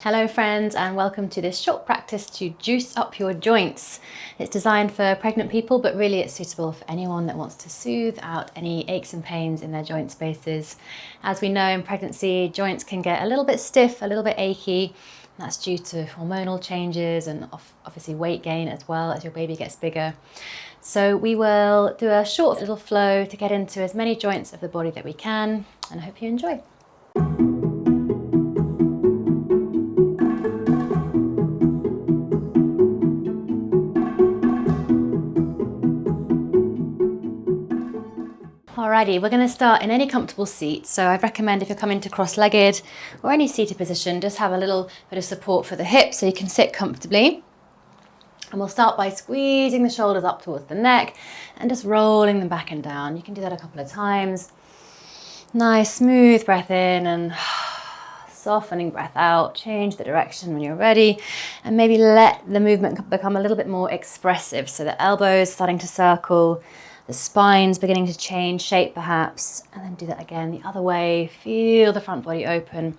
Hello friends, and welcome to this short practice to juice up your joints. It's designed for pregnant people, but really it's suitable for anyone that wants to soothe out any aches and pains in their joint spaces. As we know, in pregnancy, joints can get a little bit stiff, a little bit achy. That's due to hormonal changes and obviously weight gain as well as your baby gets bigger. So we will do a short little flow to get into as many joints of the body that we can, and I hope you enjoy. Alrighty, we're going to start in any comfortable seat. So I'd recommend if you're coming to cross-legged or any seated position, just have a little bit of support for the hips so you can sit comfortably. And we'll start by squeezing the shoulders up towards the neck and just rolling them back and down. You can do that a couple of times. Nice, smooth breath in and softening breath out. Change the direction when you're ready and maybe let the movement become a little bit more expressive. So the elbows starting to circle, the spine's beginning to change shape perhaps, and then do that again the other way. Feel the front body open.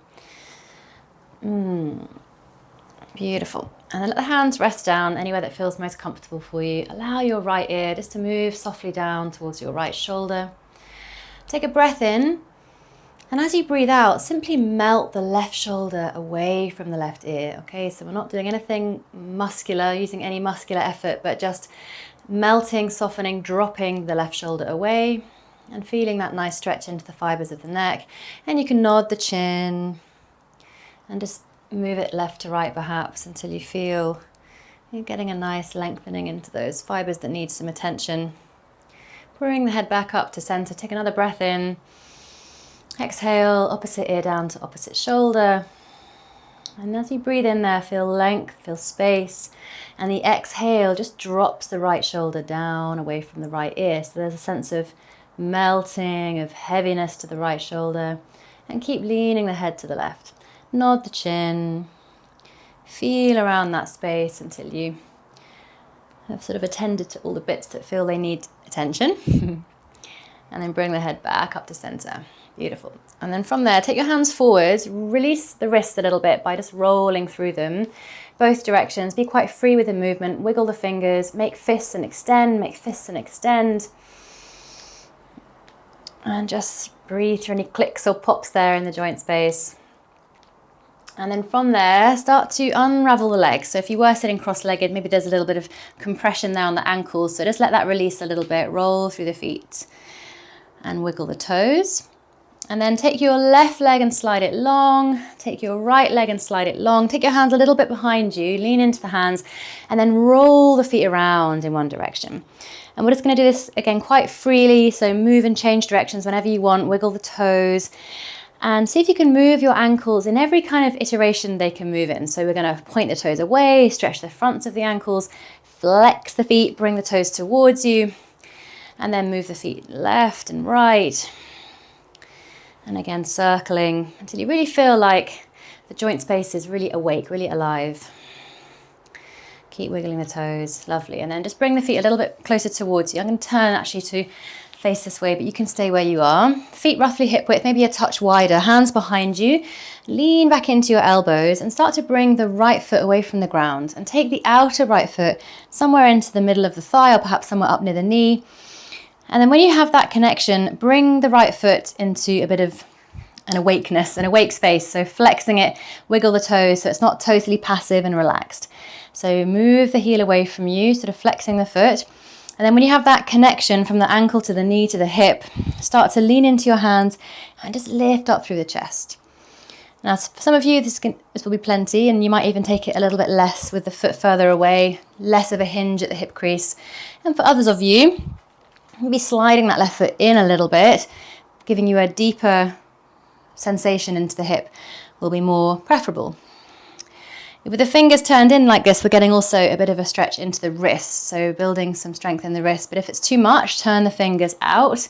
Beautiful. And then let the hands rest down anywhere that feels most comfortable for you. Allow your right ear just to move softly down towards your right shoulder. Take a breath in, and as you breathe out, simply melt the left shoulder away from the left ear. Okay, so we're not doing anything muscular, using any muscular effort, but just melting, softening, dropping the left shoulder away and feeling that nice stretch into the fibers of the neck. And you can nod the chin and just move it left to right perhaps until you feel you're getting a nice lengthening into those fibers that need some attention. Bring the head back up to center. Take another breath in. Exhale, opposite ear down to opposite shoulder. And as you breathe in there, feel length, feel space. And the exhale just drops the right shoulder down away from the right ear. So there's a sense of melting, of heaviness to the right shoulder. And keep leaning the head to the left. Nod the chin. Feel around that space until you have sort of attended to all the bits that feel they need attention. And then bring the head back up to center. Beautiful. And then from there, take your hands forwards, release the wrists a little bit by just rolling through them, both directions. Be quite free with the movement, wiggle the fingers, make fists and extend, make fists and extend. And just breathe through any clicks or pops there in the joint space. And then from there, start to unravel the legs. So if you were sitting cross-legged, maybe there's a little bit of compression there on the ankles. So just let that release a little bit, roll through the feet and wiggle the toes. And then take your left leg and slide it long. Take your right leg and slide it long. Take your hands a little bit behind you, lean into the hands, and then roll the feet around in one direction. And we're just going to do this again quite freely. So move and change directions whenever you want. Wiggle the toes. And see if you can move your ankles in every kind of iteration they can move in. So we're going to point the toes away, stretch the fronts of the ankles, flex the feet, bring the toes towards you, and then move the feet left and right. And again, circling until you really feel like the joint space is really awake, really alive. Keep wiggling the toes, lovely. And then just bring the feet a little bit closer towards you. I'm going to turn actually to face this way, but you can stay where you are. Feet roughly hip width, maybe a touch wider, hands behind you. Lean back into your elbows and start to bring the right foot away from the ground and take the outer right foot somewhere into the middle of the thigh or perhaps somewhere up near the knee. And then when you have that connection, bring the right foot into a bit of an awakeness, an awake space. So flexing it, wiggle the toes so it's not totally passive and relaxed. So move the heel away from you, sort of flexing the foot. And then when you have that connection from the ankle to the knee to the hip, start to lean into your hands and just lift up through the chest. Now, for some of you, this will be plenty, and you might even take it a little bit less with the foot further away, less of a hinge at the hip crease. And for others of you, maybe sliding that left foot in a little bit, giving you a deeper sensation into the hip will be more preferable. With the fingers turned in like this, we're getting also a bit of a stretch into the wrist, so building some strength in the wrist. But if it's too much, turn the fingers out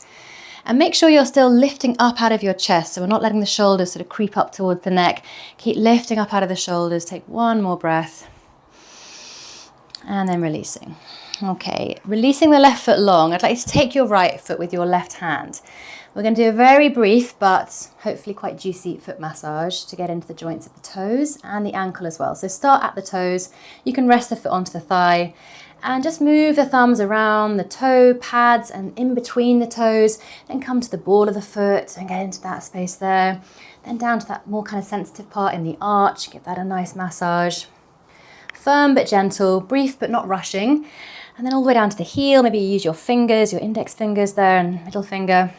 and make sure you're still lifting up out of your chest. So we're not letting the shoulders sort of creep up towards the neck. Keep lifting up out of the shoulders. Take one more breath and then releasing. Okay, releasing the left foot long. I'd like you to take your right foot with your left hand. We're going to do a very brief but hopefully quite juicy foot massage to get into the joints of the toes and the ankle as well. So start at the toes. You can rest the foot onto the thigh and just move the thumbs around the toe pads and in between the toes. Then come to the ball of the foot and get into that space there. Then down to that more kind of sensitive part in the arch. Give that a nice massage. Firm but gentle, brief but not rushing. And then all the way down to the heel. Maybe you use your fingers, your index fingers there and middle finger.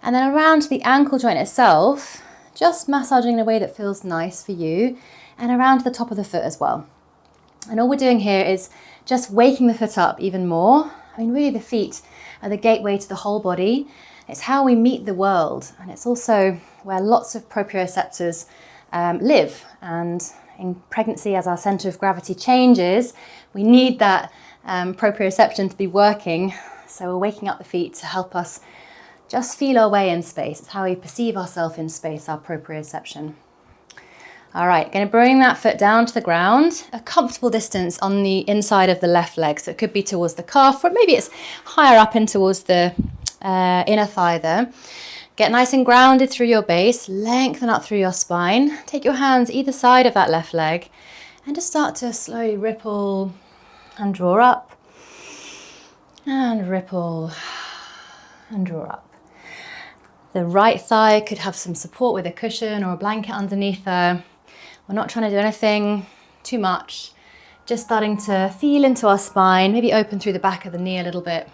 And then around to the ankle joint itself, just massaging in a way that feels nice for you, and around to the top of the foot as well. And all we're doing here is just waking the foot up even more. I mean, really the feet are the gateway to the whole body. It's how we meet the world, and it's also where lots of proprioceptors live. And in pregnancy, as our center of gravity changes, we need that proprioception to be working. So we're waking up the feet to help us just feel our way in space. It's how we perceive ourselves in space, our proprioception. All right, going to bring that foot down to the ground, a comfortable distance on the inside of the left leg. So it could be towards the calf, or maybe it's higher up in towards the inner thigh there. Get nice and grounded through your base, lengthen up through your spine. Take your hands either side of that left leg and just start to slowly ripple and draw up and ripple and draw up. The right thigh could have some support with a cushion or a blanket underneath there. We're not trying to do anything too much, just starting to feel into our spine, maybe open through the back of the knee a little bit.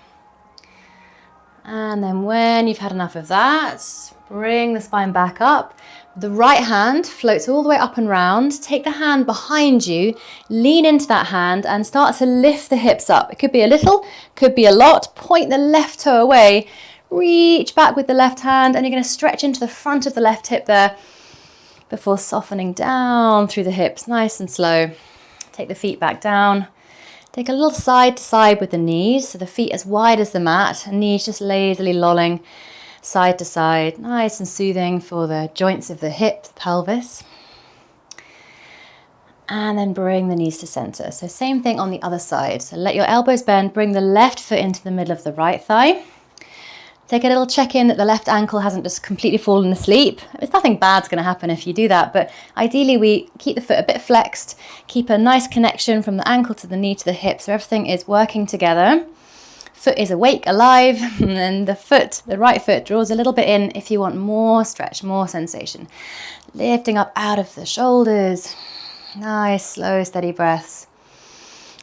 And then when you've had enough of that, bring the spine back up. The right hand floats all the way up and round. Take the hand behind you, lean into that hand and start to lift the hips up. It could be a little, could be a lot. Point the left toe away. Reach back with the left hand and you're going to stretch into the front of the left hip there before softening down through the hips, nice and slow. Take the feet back down. Take a little side to side with the knees, so the feet as wide as the mat and knees just lazily lolling side to side, nice and soothing for the joints of the hip, the pelvis. And then bring the knees to center. So same thing on the other side. So let your elbows bend, bring the left foot into the middle of the right thigh. Take a little check-in that the left ankle hasn't just completely fallen asleep. There's nothing bad's going to happen if you do that, but ideally we keep the foot a bit flexed, keep a nice connection from the ankle to the knee to the hip so everything is working together. Foot is awake, alive, and then the right foot draws a little bit in if you want more stretch, more sensation. Lifting up out of the shoulders. Nice, slow, steady breaths.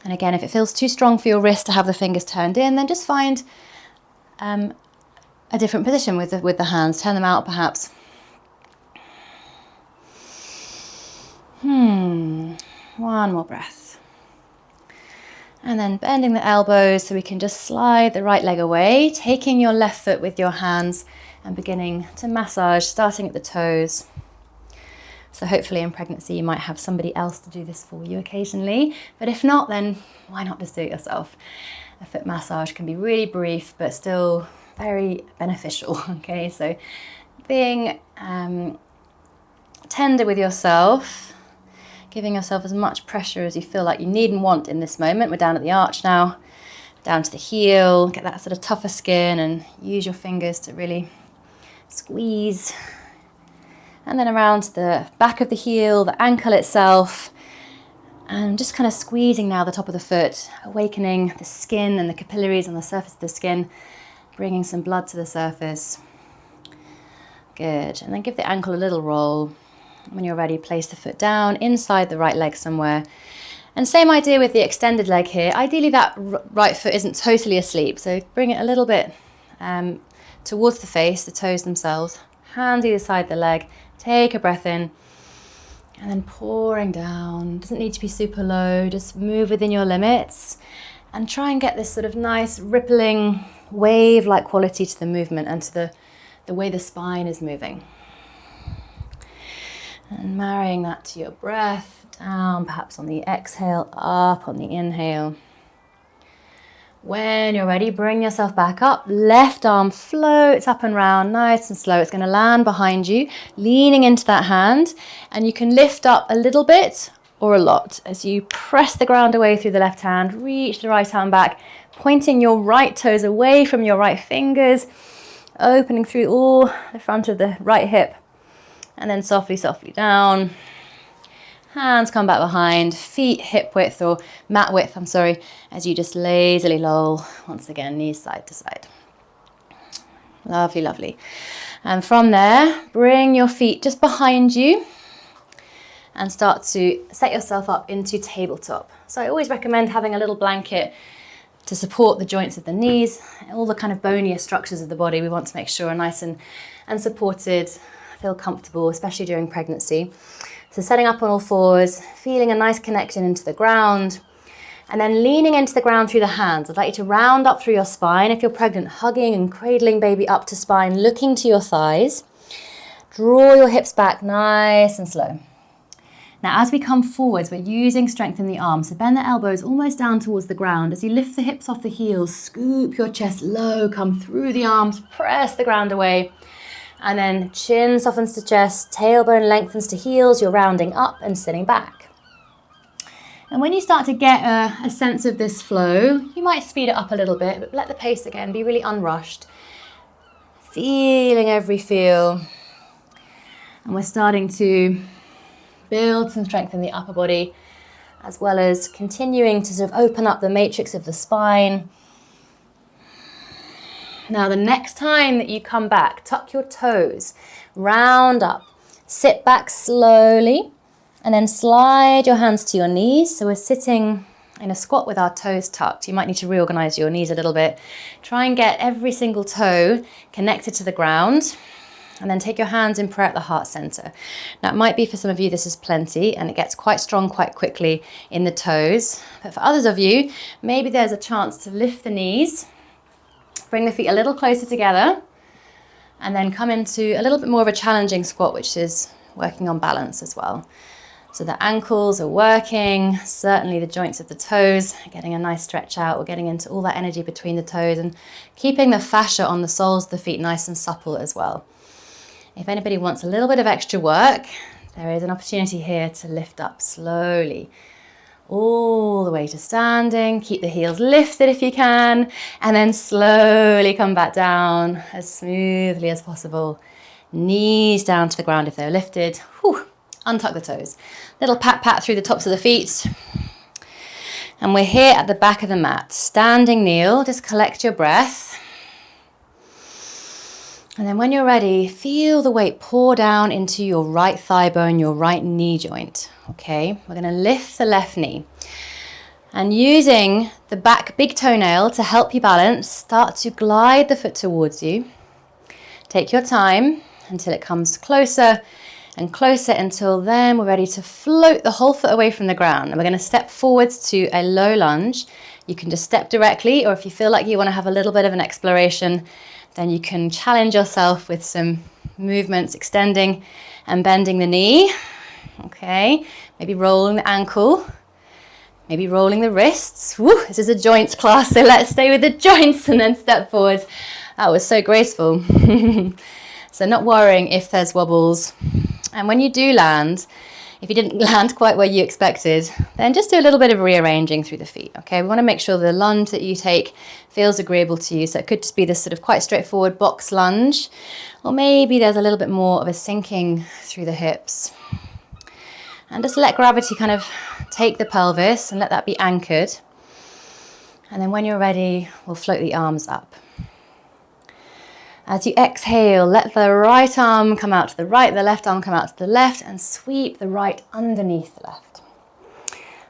And again, if it feels too strong for your wrist to have the fingers turned in, then just find a different position with the hands. Turn them out perhaps. One more breath. And then bending the elbows so we can just slide the right leg away, taking your left foot with your hands and beginning to massage, starting at the toes. So hopefully in pregnancy you might have somebody else to do this for you occasionally, but if not, then why not just do it yourself? A foot massage can be really brief but still very beneficial. Okay, so being tender with yourself, giving yourself as much pressure as you feel like you need and want in this moment. We're down at the arch now, down to the heel, get that sort of tougher skin and use your fingers to really squeeze. And then around the back of the heel, the ankle itself, and just kind of squeezing now the top of the foot, awakening the skin and the capillaries on the surface of the skin, bringing some blood to the surface. Good. And then give the ankle a little roll. When you're ready, place the foot down inside the right leg somewhere. And same idea with the extended leg here. Ideally that right foot isn't totally asleep, so bring it a little bit towards the face, the toes themselves. Hands either side of the leg. Take a breath in. And then pouring down. Doesn't need to be super low. Just move within your limits. And try and get this sort of nice rippling wave-like quality to the movement and to the way the spine is moving. And marrying that to your breath, down perhaps on the exhale, up on the inhale. When you're ready, bring yourself back up. Left arm floats up and round, nice and slow. It's going to land behind you, leaning into that hand. And you can lift up a little bit or a lot as you press the ground away through the left hand, reach the right arm back, pointing your right toes away from your right fingers, opening through all the front of the right hip, and then softly, softly down. Hands come back behind, feet hip width or mat width, I'm sorry, as you just lazily loll. Once again, knees side to side. Lovely, lovely. And from there, bring your feet just behind you and start to set yourself up into tabletop. So I always recommend having a little blanket to support the joints of the knees, all the kind of bonier structures of the body. We want to make sure are nice and supported, feel comfortable, especially during pregnancy. So setting up on all fours, feeling a nice connection into the ground, and then leaning into the ground through the hands. I'd like you to round up through your spine. If you're pregnant, hugging and cradling baby up to spine, looking to your thighs. Draw your hips back nice and slow. Now, as we come forwards, we're using strength in the arms. So bend the elbows almost down towards the ground. As you lift the hips off the heels, scoop your chest low, come through the arms, press the ground away. And then chin softens to chest, tailbone lengthens to heels. You're rounding up and sitting back. And when you start to get a sense of this flow, you might speed it up a little bit, but let the pace again be really unrushed. Feeling every feel. And we're starting to build some strength in the upper body, as well as continuing to sort of open up the matrix of the spine. Now, the next time that you come back, tuck your toes, round up, sit back slowly, and then slide your hands to your knees. So we're sitting in a squat with our toes tucked. You might need to reorganize your knees a little bit. Try and get every single toe connected to the ground. And then take your hands in prayer at the heart center. Now, it might be for some of you this is plenty and it gets quite strong quite quickly in the toes. But for others of you, maybe there's a chance to lift the knees, bring the feet a little closer together, and then come into a little bit more of a challenging squat, which is working on balance as well. So the ankles are working, certainly the joints of the toes, getting a nice stretch out. We're getting into all that energy between the toes and keeping the fascia on the soles of the feet nice and supple as well. If anybody wants a little bit of extra work, there is an opportunity here to lift up slowly, all the way to standing. Keep the heels lifted if you can, and then slowly come back down as smoothly as possible. Knees down to the ground if they're lifted. Whew. Untuck the toes. Little pat through the tops of the feet. And we're here at the back of the mat. Standing kneel, just collect your breath. And then when you're ready, feel the weight pour down into your right thigh bone, your right knee joint. Okay, we're gonna lift the left knee. And using the back big toenail to help you balance, start to glide the foot towards you. Take your time until it comes closer and closer, until then we're ready to float the whole foot away from the ground. And we're gonna step forwards to a low lunge. You can just step directly, or if you feel like you wanna have a little bit of an exploration, then you can challenge yourself with some movements, extending and bending the knee. Okay, maybe rolling the ankle, maybe rolling the wrists. Woo, this is a joints class, so let's stay with the joints and then step forwards. That was so graceful. So not worrying if there's wobbles. And when you do land, if you didn't land quite where you expected, then just do a little bit of rearranging through the feet, okay? We want to make sure the lunge that you take feels agreeable to you. So it could just be this sort of quite straightforward box lunge, or maybe there's a little bit more of a sinking through the hips. And just let gravity kind of take the pelvis and let that be anchored. And then when you're ready, we'll float the arms up. As you exhale, let the right arm come out to the right, the left arm come out to the left, and sweep the right underneath the left.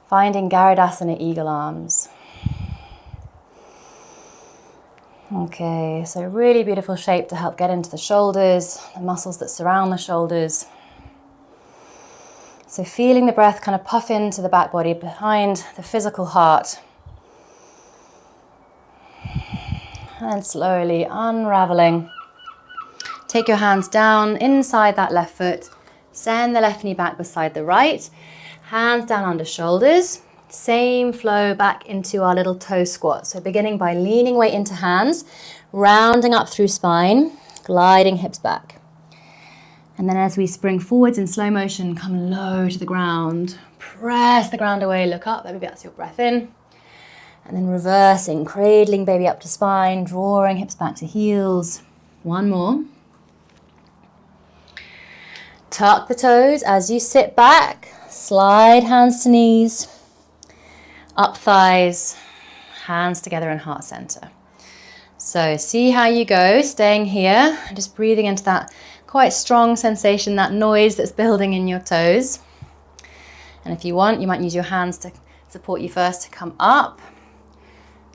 Finding Garudasana, eagle arms. Okay, so really beautiful shape to help get into the shoulders, the muscles that surround the shoulders. So feeling the breath kind of puff into the back body behind the physical heart. And slowly unraveling. Take your hands down inside that left foot. Send the left knee back beside the right. Hands down under shoulders. Same flow back into our little toe squat. So beginning by leaning weight into hands, rounding up through spine, gliding hips back. And then as we spring forwards in slow motion, come low to the ground. Press the ground away, look up. Maybe that's your breath in. And then reversing, cradling baby up to spine, drawing hips back to heels. One more. Tuck the toes as you sit back. Slide hands to knees. Up thighs. Hands together in heart center. So see how you go, staying here, just breathing into that quite strong sensation, that noise that's building in your toes. And if you want, you might use your hands to support you first to come up.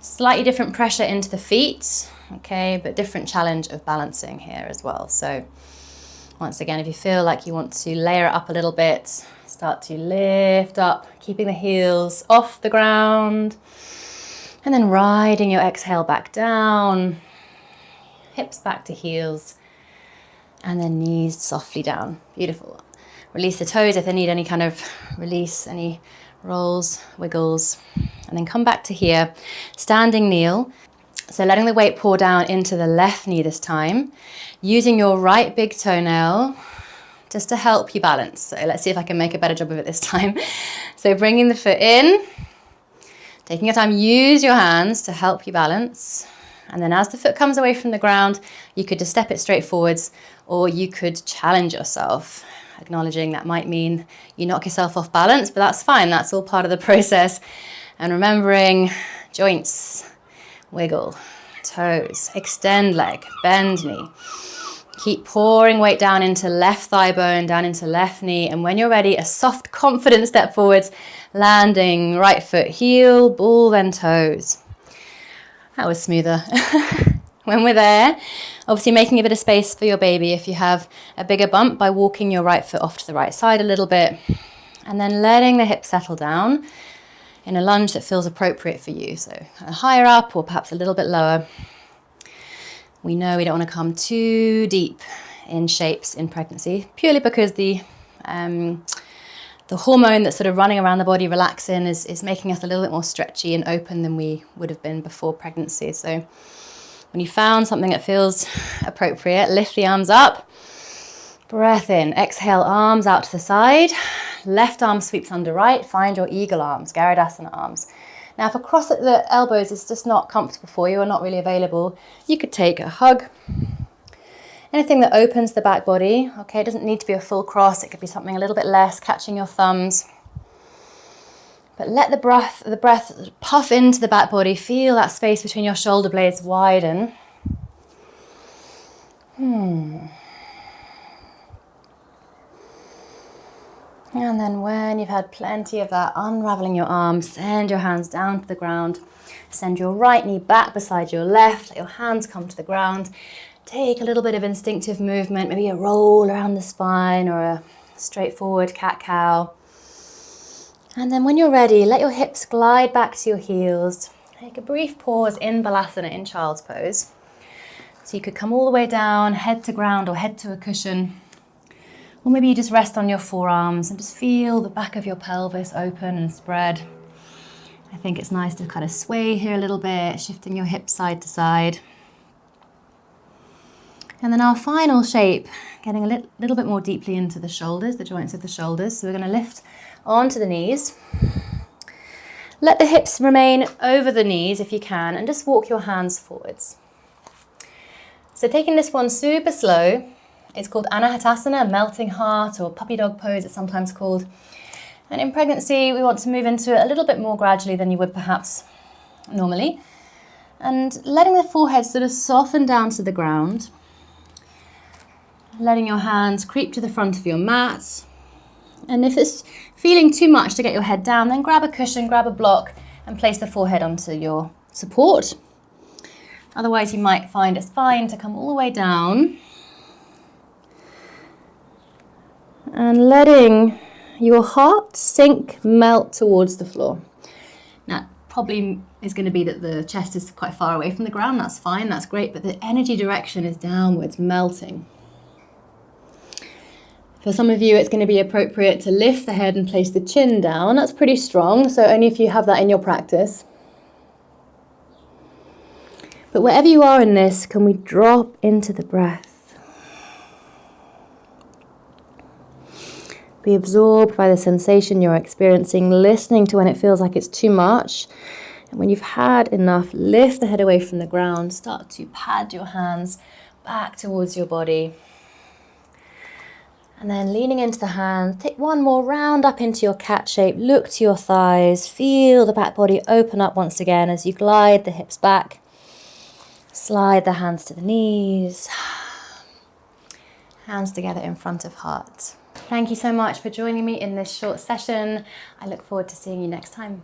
Slightly different pressure into the feet, okay, but different challenge of balancing here as well. So once again, if you feel like you want to layer it up a little bit, start to lift up, keeping the heels off the ground, and then riding your exhale back down, hips back to heels, and then knees softly down. Beautiful. Release the toes if they need any kind of release, any rolls, wiggles, and then come back to here, standing kneel. So letting the weight pour down into the left knee this time, using your right big toenail just to help you balance. So let's see if I can make a better job of it this time. So bringing the foot in, taking your time, use your hands to help you balance. And then as the foot comes away from the ground, you could just step it straight forwards, or you could challenge yourself. Acknowledging that might mean you knock yourself off balance, but that's fine. That's all part of the process. And remembering joints, wiggle, toes, extend leg, bend knee. Keep pouring weight down into left thigh bone, down into left knee. And when you're ready, a soft, confident step forwards, landing right foot heel, ball, then toes. That was smoother. When we're there, obviously making a bit of space for your baby if you have a bigger bump by walking your right foot off to the right side a little bit, and then letting the hips settle down in a lunge that feels appropriate for you. So higher up or perhaps a little bit lower. We know we don't want to come too deep in shapes in pregnancy, purely because the hormone that's sort of running around the body, relaxin, is making us a little bit more stretchy and open than we would have been before pregnancy. So when you found something that feels appropriate, lift the arms up, breath in, exhale, arms out to the side, left arm sweeps under right, find your eagle arms, Garudasana arms. Now if a cross at the elbows is just not comfortable for you or not really available, you could take a hug, anything that opens the back body, okay, it doesn't need to be a full cross, it could be something a little bit less, catching your thumbs. But let the breath puff into the back body. Feel that space between your shoulder blades widen. And then when you've had plenty of that, unraveling your arms, send your hands down to the ground. Send your right knee back beside your left. Let your hands come to the ground. Take a little bit of instinctive movement, maybe a roll around the spine or a straightforward cat-cow. And then when you're ready, let your hips glide back to your heels. Take a brief pause in Balasana, in child's pose. So you could come all the way down, head to ground or head to a cushion. Or maybe you just rest on your forearms and just feel the back of your pelvis open and spread. I think it's nice to kind of sway here a little bit, shifting your hips side to side. And then our final shape, getting a little bit more deeply into the shoulders, the joints of the shoulders. So we're going to lift onto the knees. Let the hips remain over the knees if you can, and just walk your hands forwards. So taking this one super slow, it's called Anahatasana, melting heart, or puppy dog pose it's sometimes called. And in pregnancy, we want to move into it a little bit more gradually than you would perhaps normally. And letting the forehead sort of soften down to the ground. Letting your hands creep to the front of your mat. And if it's feeling too much to get your head down, then grab a cushion, grab a block, and place the forehead onto your support. Otherwise, you might find it's fine to come all the way down. And letting your heart sink, melt towards the floor. Now, probably is going to be that the chest is quite far away from the ground. That's fine, that's great, but the energy direction is downwards, melting. For some of you, it's going to be appropriate to lift the head and place the chin down. That's pretty strong, so only if you have that in your practice. But wherever you are in this, can we drop into the breath? Be absorbed by the sensation you're experiencing, listening to when it feels like it's too much. And when you've had enough, lift the head away from the ground, start to pad your hands back towards your body. And then leaning into the hands, take one more round up into your cat shape, look to your thighs, feel the back body open up once again as you glide the hips back. Slide the hands to the knees, hands together in front of heart. Thank you so much for joining me in this short session. I look forward to seeing you next time.